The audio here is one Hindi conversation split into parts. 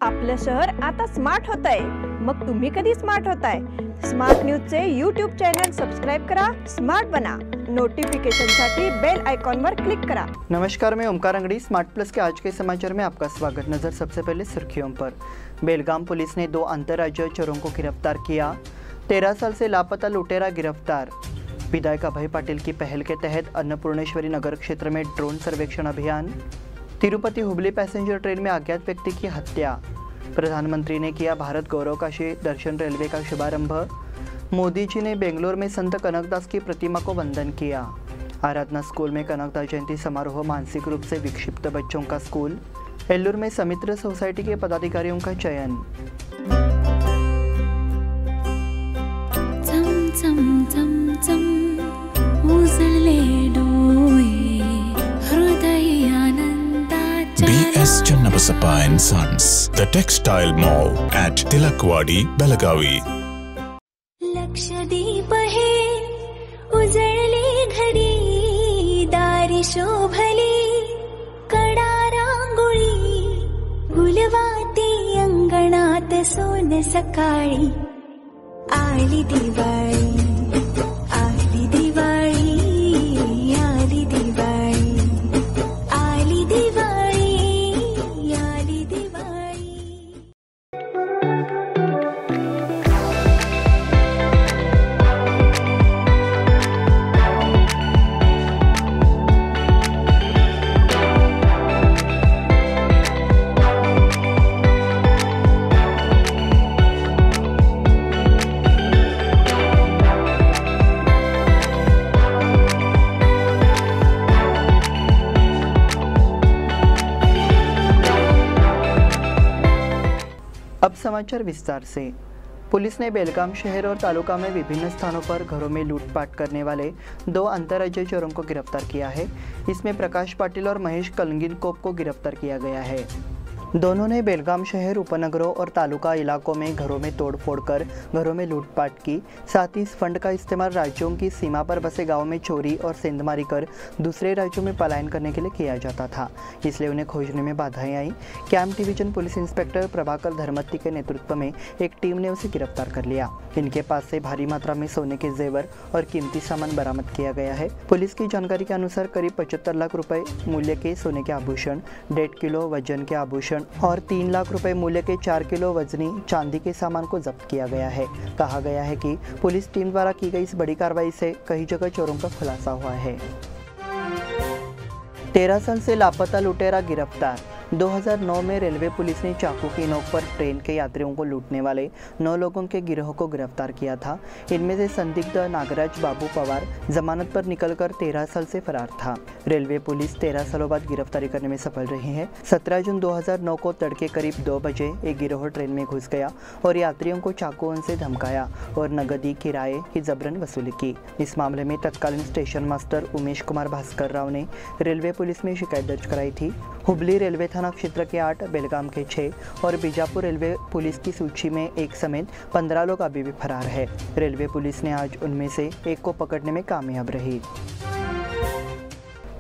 आपलं शहर आता स्मार्ट होत आहे। मग तुम्ही कधी स्मार्ट होताय? स्मार्ट न्यूजचे यूट्यूब चॅनल सबस्क्राइब करा, स्मार्ट बना। नोटिफिकेशनसाठी बेल आइकॉन पर क्लिक करा। नमस्कार, मैं ओमकार अंगड़ी। स्मार्ट प्लस के आज के समाचार में आपका स्वागत। नजर सबसे पहले सुर्खियों पर। बेलगाम पुलिस ने 2 अंतर्राज्यीय चोरों को गिरफ्तार किया। 13 साल से लापता लुटेरा गिरफ्तार। विधायक अभय पाटिल की पहल के तहत अन्नपूर्णेश्वरी नगर क्षेत्र में ड्रोन सर्वेक्षण अभियान। तिरुपति हुबली पैसेंजर ट्रेन में अज्ञात व्यक्ति की हत्या। प्रधानमंत्री ने किया भारत गौरव काशी दर्शन रेलवे का शुभारंभ। मोदी जी ने बेंगलोर में संत कनकदास की प्रतिमा को वंदन किया। आराधना स्कूल में कनकदास जयंती समारोह। मानसिक रूप से विक्षिप्त बच्चों का स्कूल। एल्लूर में समित्र सोसाइटी के पदाधिकारियों का चयन। BS Channabasappa and Sons, the textile mall at Tilakwadi, Belagavi. Lakshadweep है उजळली घरी, दारी शोभली कडा रांगोळी, गुलवाती अंगणात सोन सकाळी, आली दिवाळी, आली दिवाळी, आली दिवाळी, आली दिवाळी, आली दिवाळी। अब समाचार विस्तार से। पुलिस ने बेलगाम शहर और तालुका में विभिन्न स्थानों पर घरों में लूटपाट करने वाले 2 अंतर्राज्यीय चोरों को गिरफ्तार किया है। इसमें प्रकाश पाटिल और महेश कलंगिनकोप को गिरफ्तार किया गया है। दोनों ने बेलगाम शहर, उपनगरों और तालुका इलाकों में घरों में तोड़फोड़ कर घरों में लूटपाट की। साथ ही इस फंड का इस्तेमाल राज्यों की सीमा पर बसे गांवों में चोरी और सेंधमारी कर दूसरे राज्यों में पलायन करने के लिए किया जाता था, इसलिए उन्हें खोजने में बाधाएं आई। Camp division police inspector Prabhakar Dharmati के नेतृत्व में एक टीम ने उसे गिरफ्तार कर लिया। इनके पास से भारी मात्रा में सोने के जेवर और कीमती सामान बरामद किया गया है। पुलिस की जानकारी के अनुसार करीब 75 लाख रुपए मूल्य के सोने के आभूषण, 1.5 किलो वजन के आभूषण और 3 लाख रुपए मूल्य के 4 किलो वजनी चांदी के सामान को जब्त किया गया है। कहा गया है कि पुलिस टीम द्वारा की गई इस बड़ी कार्रवाई से कई जगह चोरों का खुलासा हुआ है। 13 साल से लापता लुटेरा गिरफ्तार। 2009 में रेलवे पुलिस ने चाकू की नोक पर ट्रेन के यात्रियों को लूटने वाले 9 लोगों के गिरोह को गिरफ्तार किया था। इनमें से संदिग्ध नागराज बाबू पवार जमानत पर निकलकर 13 साल से फरार था। रेलवे पुलिस 13 सालों बाद गिरफ्तारी करने में सफल रही है। 17 जून 2009 को तड़के करीब 2 बजे एक गिरोह ट्रेन में घुस गया और यात्रियों को चाकुओं से धमकाया और नगदी किराए की जबरन वसूली की। इस मामले में तत्कालीन स्टेशन मास्टर उमेश कुमार भास्कर राव ने रेलवे पुलिस में शिकायत दर्ज कराई थी। हुबली रेलवे थाना क्षेत्र के 8, बेलगाम के 6 और बीजापुर रेलवे पुलिस की सूची में 1 समेत 15 लोग अभी भी फरार है। रेलवे पुलिस ने आज उनमें से 1 को पकड़ने में कामयाब रही।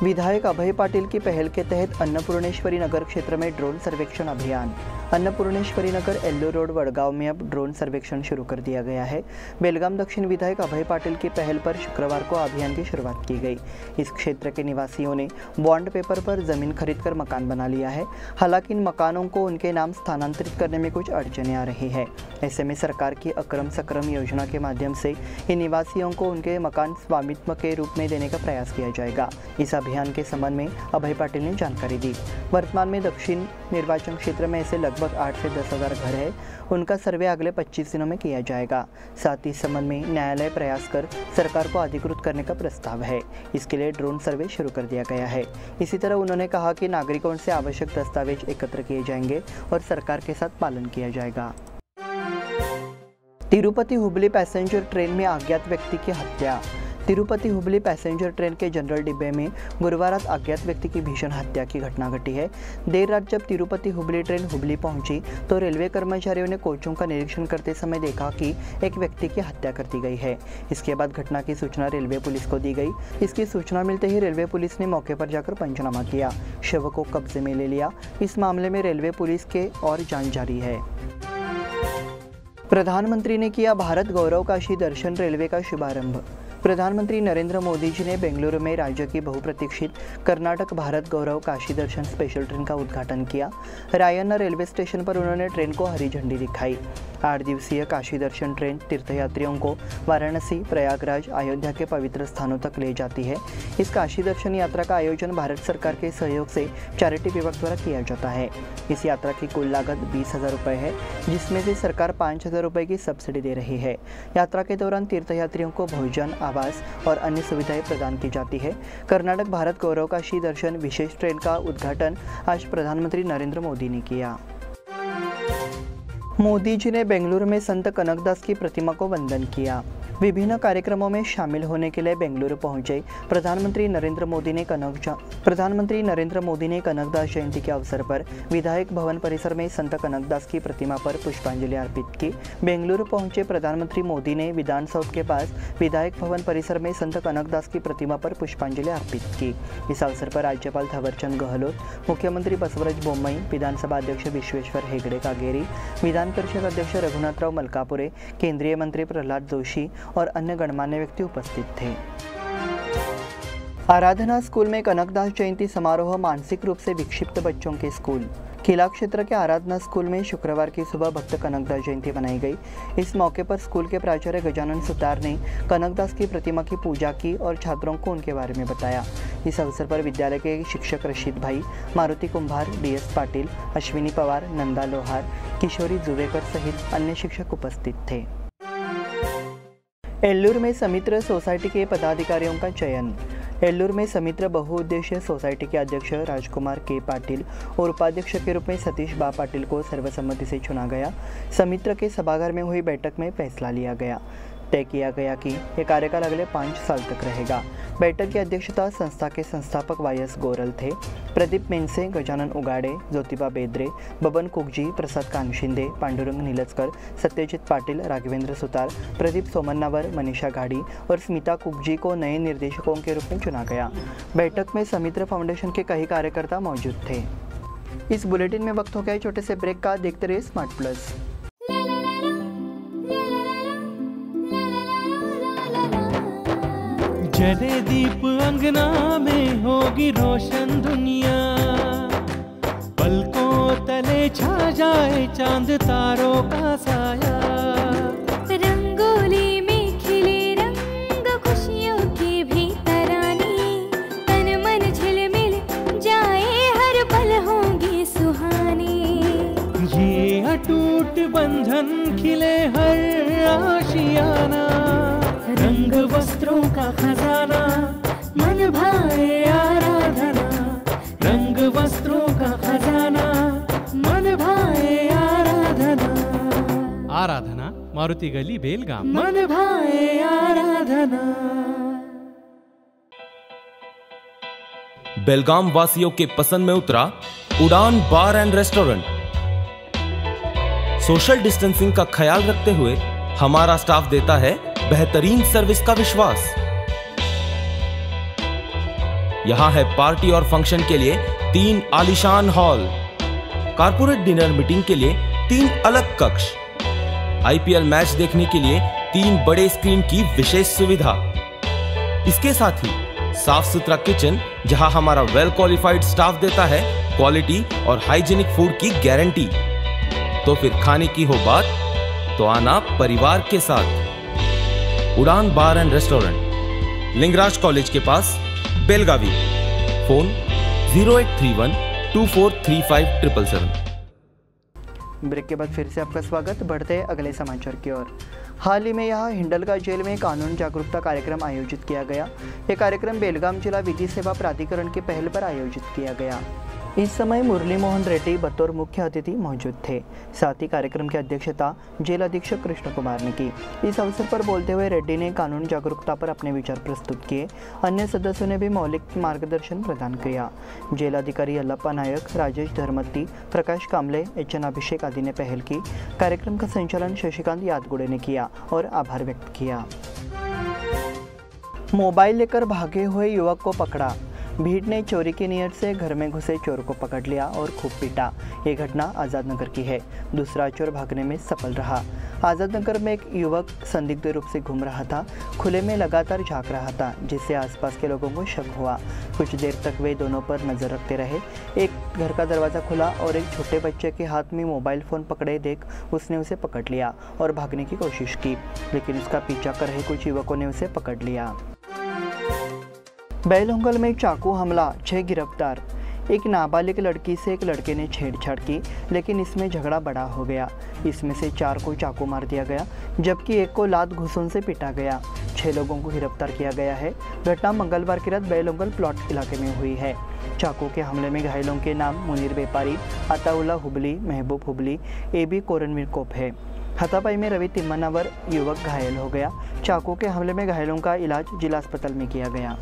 विधायक अभय पाटिल की पहल के तहत अन्नपूर्णेश्वरी नगर क्षेत्र में ड्रोन सर्वेक्षण अभियान। अन्नपूर्णेश्वरी नगर, एल्लूर रोड, वडगांव में अब ड्रोन सर्वेक्षण शुरू कर दिया गया है। बेलगाम दक्षिण विधायक अभय पाटिल की पहल पर शुक्रवार को अभियान की शुरुआत की गई। इस क्षेत्र के निवासियों ने बॉन्ड पेपर पर जमीन खरीदकर मकान बना लिया है। हालांकि इन मकानों को उनके नाम स्थानांतरित करने में कुछ अड़चनें आ रही है। ऐसे में सरकार की अक्रम सक्राम योजना के माध्यम से इन निवासियों को उनके मकान स्वामित्व के रूप में देने का प्रयास किया जाएगा। इस अभियान के संबंध में अभय पाटिल ने जानकारी दी। वर्तमान में दक्षिण निर्वाचन क्षेत्र में ऐसे लगभग 8 से 10 हज़ार घर है। उनका सर्वे अगले 25 दिनों में किया जाएगा। साथ ही इस संबंध में न्यायालय प्रयास कर सरकार को अधिकृत करने का प्रस्ताव है। इसके लिए ड्रोन सर्वे शुरू कर दिया गया है। इसी तरह उन्होंने कहा कि नागरिकों से आवश्यक दस्तावेज एकत्र किए जाएंगे और सरकार के साथ पालन किया जाएगा। तिरुपति हुबली पैसेंजर ट्रेन में अज्ञात व्यक्ति की हत्या। तिरुपति हुबली पैसेंजर ट्रेन के जनरल डिब्बे में गुरुवार रात अज्ञात व्यक्ति की भीषण हत्या की घटना घटी है। देर रात जब तिरुपति हुबली ट्रेन हुबली पहुंची तो रेलवे कर्मचारियों ने कोचों का निरीक्षण करते समय देखा कि एक व्यक्ति की हत्या कर दी गई है। इसके बाद घटना की सूचना रेलवे पुलिस को दी गई। इसकी सूचना मिलते ही रेलवे पुलिस ने मौके पर जाकर पंचनामा किया, शव को कब्जे में ले लिया। इस मामले में रेलवे पुलिस के और जांच जारी है। प्रधानमंत्री ने किया भारत गौरव काशी दर्शन रेलवे का शुभारंभ। प्रधानमंत्री नरेंद्र मोदी जी ने बेंगलुरु में राज्य की बहुप्रतीक्षित कर्नाटक भारत गौरव काशी दर्शन स्पेशल ट्रेन का उद्घाटन किया। रायन्ना रेलवे स्टेशन पर उन्होंने ट्रेन को हरी झंडी दिखाई। 8 दिवसीय काशी दर्शन ट्रेन तीर्थयात्रियों को वाराणसी, प्रयागराज, अयोध्या के पवित्र स्थानों तक ले जाती है। इस काशी दर्शन यात्रा का आयोजन भारत सरकार के सहयोग से चैरिटी विभाग द्वारा किया जाता है। इस यात्रा की कुल लागत 20,000 रुपये है, जिसमें से सरकार 5,000 रुपये की सब्सिडी दे रही है। यात्रा के दौरान तीर्थयात्रियों को भोजन, आवास और अन्य सुविधाएं प्रदान की जाती है। कर्नाटक भारत गौरव काशी दर्शन विशेष ट्रेन का उद्घाटन आज प्रधानमंत्री नरेंद्र मोदी ने किया। मोदी जी ने बेंगलुरु में संत कनकदास की प्रतिमा को वंदन किया। विभिन्न कार्यक्रमों में शामिल होने के लिए बेंगलुरु पहुंचे प्रधानमंत्री नरेंद्र मोदी ने कनकदास जयंती के अवसर पर विधायक भवन परिसर में संत कनकदास की प्रतिमा पर पुष्पांजलि अर्पित की। बेंगलुरु पहुंचे प्रधानमंत्री मोदी ने विधान सौध के पास विधायक भवन परिसर में संत कनकदास की प्रतिमा पर पुष्पांजलि अर्पित की। इस अवसर पर राज्यपाल थावरचंद गहलोत, मुख्यमंत्री बसवराज बोम्मई, विधानसभा अध्यक्ष विश्वेश्वर हेगड़े कागेरी, विधान परिषद अध्यक्ष रघुनाथराव मलकापुरे, केंद्रीय मंत्री प्रहलाद जोशी और अन्य गणमान्य व्यक्ति उपस्थित थे। आराधना स्कूल में कनकदास जयंती समारोह मानसिक रूप से विक्षिप्त बच्चों के स्कूल। किला क्षेत्र के आराधना स्कूल में शुक्रवार की सुबह भक्त कनकदास जयंती मनाई गई। इस मौके पर स्कूल के प्राचार्य गजानन सुतार ने कनकदास की प्रतिमा की पूजा की और छात्रों को उनके बारे में बताया। इस अवसर पर विद्यालय के शिक्षक रशीद भाई, मारुति कुंभार, DS पाटिल, अश्विनी पवार, नंदा लोहार, किशोरी जुवेकर सहित अन्य शिक्षक उपस्थित थे। एल्लूर में समित्र सोसाइटी के पदाधिकारियों का चयन। एल्लूर में समित्र बहुउद्देशीय सोसाइटी के अध्यक्ष राजकुमार के पाटिल और उपाध्यक्ष के रूप में सतीश बा पाटिल को सर्वसम्मति से चुना गया। समित्र के सभागार में हुई बैठक में फैसला लिया गया। तय किया गया कि यह कार्यकाल अगले 5 साल तक रहेगा। बैठक की अध्यक्षता संस्था के संस्थापक YS गोरल थे। प्रदीप मेनसे, गजानन उगाड़े, ज्योतिबा बेद्रे, बबन कुकजी, प्रसाद कानशिंदे, पांडुरंग नीलचकर, सत्यजित पाटिल, राघवेंद्र सुतार, प्रदीप सोमन्नावर, मनीषा घाड़ी और स्मिता कुकजी को नए निर्देशकों के रूप में चुना गया। बैठक में समित्र फाउंडेशन के कई कार्यकर्ता मौजूद थे। इस बुलेटिन में वक्त हो गया छोटे से ब्रेक का। देखते रहिए स्मार्ट प्लस। जले दीप अंगना में होगी रोशन दुनिया, पलकों तले छा जाए चांद तारों का साया। रंगोली में खिले रंग खुशियों की भी तरानी, तन मन झिलमिल जाए हर पल होंगे सुहाने। ये अटूट बंधन खिले हर आशियाना, रंग वस्त्रों का खजाना मन भाए आराधना। रंग वस्त्रों का खजाना मन भाए आराधना। आराधना, मारुति गली, बेलगाम। मन भाए आराधना। बेलगाम वासियों के पसंद में उतरा उड़ान बार एंड रेस्टोरेंट। सोशल डिस्टेंसिंग का ख्याल रखते हुए हमारा स्टाफ देता है बेहतरीन सर्विस का विश्वास। यहां है पार्टी और फंक्शन के लिए 3 आलीशान हॉल, कारपोरेट डिनर मीटिंग के लिए 3 अलग कक्ष, IPL मैच देखने के लिए 3 बड़े स्क्रीन की विशेष सुविधा। इसके साथ ही साफ सुथरा किचन, जहां हमारा वेल क्वालिफाइड स्टाफ देता है क्वालिटी और हाइजीनिक फूड की गारंटी। तो फिर खाने की हो बात तो आना परिवार के साथ। उड़ान बार एंड रेस्टोरेंट, लिंगराज कॉलेज के पास, बेलगावी। फोन 0831 2435 777। ब्रेक के बाद फिर से आपका स्वागत। बढ़ते हैं अगले समाचार की ओर। हाल ही में यहाँ हिंडलगा जेल में कानून जागरूकता कार्यक्रम आयोजित किया गया। यह कार्यक्रम बेलगाम जिला विधि सेवा प्राधिकरण की पहल पर आयोजित किया गया। इस समय मुरली मोहन रेड्डी बतौर मुख्य अतिथि मौजूद थे। साथ ही कार्यक्रम की अध्यक्षता जेल अधीक्षक कृष्ण कुमार ने की। इस अवसर पर बोलते हुए रेड्डी ने कानून जागरूकता पर अपने विचार प्रस्तुत किए। अन्य सदस्यों ने भी मौलिक मार्गदर्शन प्रदान किया। जेल अधिकारी अल्लप्पा नायक, राजेश धर्मत्ती, प्रकाश कामले, एचएन अभिषेक आदि ने पहल की। कार्यक्रम का संचालन शशिकांत यादगुड़े ने किया और आभार व्यक्त किया। मोबाइल लेकर भागे हुए युवक को पकड़ा। भीड़ ने चोरी की नीयत से घर में घुसे चोर को पकड़ लिया और खूब पीटा। ये घटना आज़ाद नगर की है। दूसरा चोर भागने में सफल रहा। आज़ाद नगर में एक युवक संदिग्ध रूप से घूम रहा था। खुले में लगातार झांक रहा था, जिससे आसपास के लोगों को शक हुआ। कुछ देर तक वे दोनों पर नजर रखते रहे। एक घर का दरवाज़ा खुला और एक छोटे बच्चे के हाथ में मोबाइल फ़ोन पकड़े देख उसने उसे पकड़ लिया और भागने की कोशिश की, लेकिन उसका पीछा कर रहे कुछ युवकों ने उसे पकड़ लिया। बेलहोंगल में चाकू हमला, 6 गिरफ्तार। एक नाबालिग लड़की से एक लड़के ने छेड़छाड़ की, लेकिन इसमें झगड़ा बड़ा हो गया। इसमें से 4 को चाकू मार दिया गया, जबकि एक को लात घूंसों से पीटा गया। 6 लोगों को गिरफ्तार किया गया है। घटना मंगलवार की रात बेलहोंगल प्लॉट इलाके में हुई है। चाकू के हमले में घायलों के नाम मुनीर व्यापारी, अताउल्ला हुबली, महबूब हुबली, एबी कोरनवीर कोप है। हाथापाई में रवि तिम्मनावर युवक घायल हो गया। चाकू के हमले में घायलों का इलाज जिला अस्पताल में किया गया।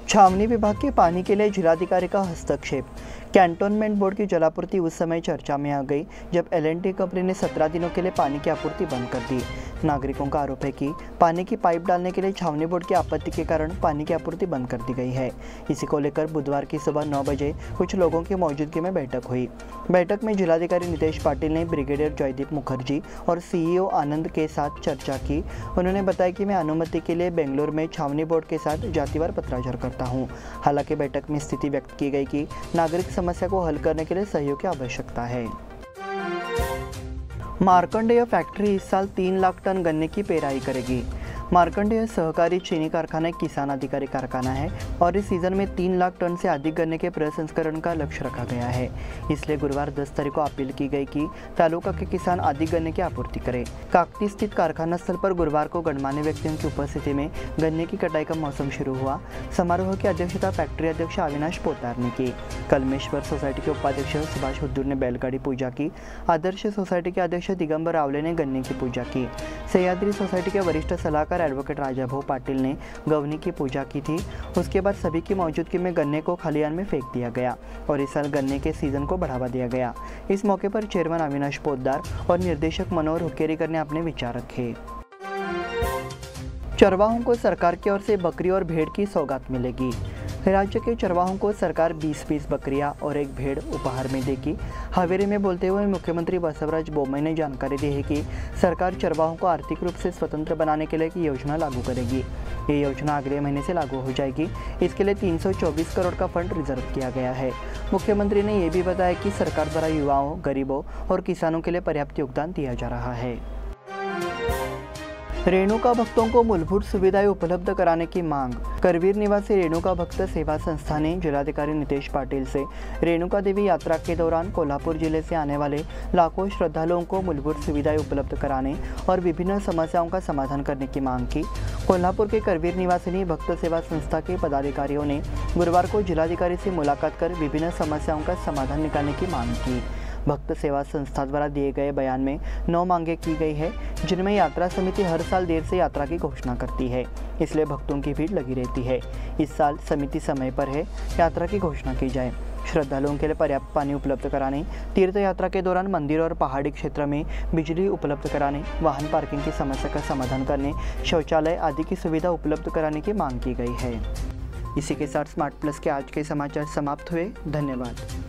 छावनी विभाग के पानी के लिए जिलाधिकारी का हस्तक्षेप। कैंटोनमेंट बोर्ड की जलापूर्ति उस समय चर्चा में आ गई जब एल&टी कंपनी ने 17 दिनों के लिए पानी की आपूर्ति बंद कर दी। नागरिकों का आरोप है कि पानी की पाइप डालने के लिए छावनी बोर्ड की आपत्ति के कारण पानी की आपूर्ति बंद कर दी गई है। इसी को लेकर बुधवार की सुबह 9 बजे कुछ लोगों की मौजूदगी में बैठक हुई। बैठक में जिलाधिकारी नितेश पाटिल ने ब्रिगेडियर जयदीप मुखर्जी और सीईओ आनंद के साथ चर्चा की। उन्होंने बताया कि मैं अनुमति के लिए बेंगलुरु में छावनी बोर्ड के साथ जातिवार पत्राचार करता हूँ। हालांकि बैठक में स्थिति व्यक्त की गई कि नागरिक समस्या को हल करने के लिए सहयोग की आवश्यकता है। मार्कंडेय फैक्ट्री इस साल 3 लाख टन गन्ने की पेराई करेगी। मार्कंडेय सहकारी चीनी कारखाना एक किसान अधिकारी कारखाना है और इस सीजन में 3 लाख टन से अधिक गन्ने के प्रसंस्करण का लक्ष्य रखा गया है। इसलिए गुरुवार 10 तारीख को अपील की गई कि तालुका के किसान अधिक गन्ने की आपूर्ति करें। काकती स्थित कारखाना स्थल पर गुरुवार को गणमान्य व्यक्तियों की उपस्थिति में गन्ने की कटाई का मौसम शुरू हुआ। समारोह की अध्यक्षता फैक्ट्री अध्यक्ष अविनाश पोतार ने की। कलमेश्वर सोसाइटी के उपाध्यक्ष सुभाष हुद्दूर ने बैलगाड़ी पूजा की। आदर्श सोसाइटी के अध्यक्ष दिगंबर रावले ने गन्ने की पूजा की। सह्याद्री सोसाइटी के वरिष्ठ सलाहकार एडवोकेट राजाभाऊ पाटिल ने गवनी की पूजा की थी। उसके बाद सभी की मौजूदगी में गन्ने को खलियान में फेंक दिया गया और इस साल गन्ने के सीजन को बढ़ावा दिया गया। इस मौके पर चेयरमैन अविनाश पोद्दार और निर्देशक मनोहर हुक्केरीकर ने अपने विचार रखे। चरवाहों को सरकार की ओर से बकरी और भेड़ की सौगात मिलेगी। राज्य के चरवाहों को सरकार 20 बकरियां और 1 भेड़ उपहार में देगी। हावेरी में बोलते हुए मुख्यमंत्री बसवराज बोम्मई ने जानकारी दी है कि सरकार चरवाहों को आर्थिक रूप से स्वतंत्र बनाने के लिए एक योजना लागू करेगी। ये योजना अगले महीने से लागू हो जाएगी। इसके लिए 324 करोड़ का फंड रिजर्व किया गया है। मुख्यमंत्री ने यह भी बताया कि सरकार द्वारा युवाओं, गरीबों और किसानों के लिए पर्याप्त योगदान दिया जा रहा है। रेणुका भक्तों को मूलभूत सुविधाएं उपलब्ध कराने की मांग। करवीर निवासी रेणुका भक्त सेवा संस्था ने जिलाधिकारी नितेश पाटिल से रेणुका देवी यात्रा के दौरान कोल्हापुर जिले से आने वाले लाखों श्रद्धालुओं को मूलभूत सुविधाएं उपलब्ध कराने और विभिन्न समस्याओं का समाधान करने की मांग की। कोल्हापुर के करवीर निवासिनी भक्त सेवा संस्था के पदाधिकारियों ने गुरुवार को जिलाधिकारी से मुलाकात कर विभिन्न समस्याओं का समाधान निकालने की मांग की। भक्त सेवा संस्था द्वारा दिए गए बयान में 9 मांगे की गई है, जिनमें यात्रा समिति हर साल देर से यात्रा की घोषणा करती है, इसलिए भक्तों की भीड़ लगी रहती है। इस साल समिति समय पर है, यात्रा की घोषणा की जाए। श्रद्धालुओं के लिए पर्याप्त पानी उपलब्ध कराने, तीर्थ यात्रा के दौरान मंदिर और पहाड़ी क्षेत्र में बिजली उपलब्ध कराने, वाहन पार्किंग की समस्या का समाधान करने, शौचालय आदि की सुविधा उपलब्ध कराने की मांग की गई है। इसी के साथ स्मार्ट प्लस के आज के समाचार समाप्त हुए। धन्यवाद।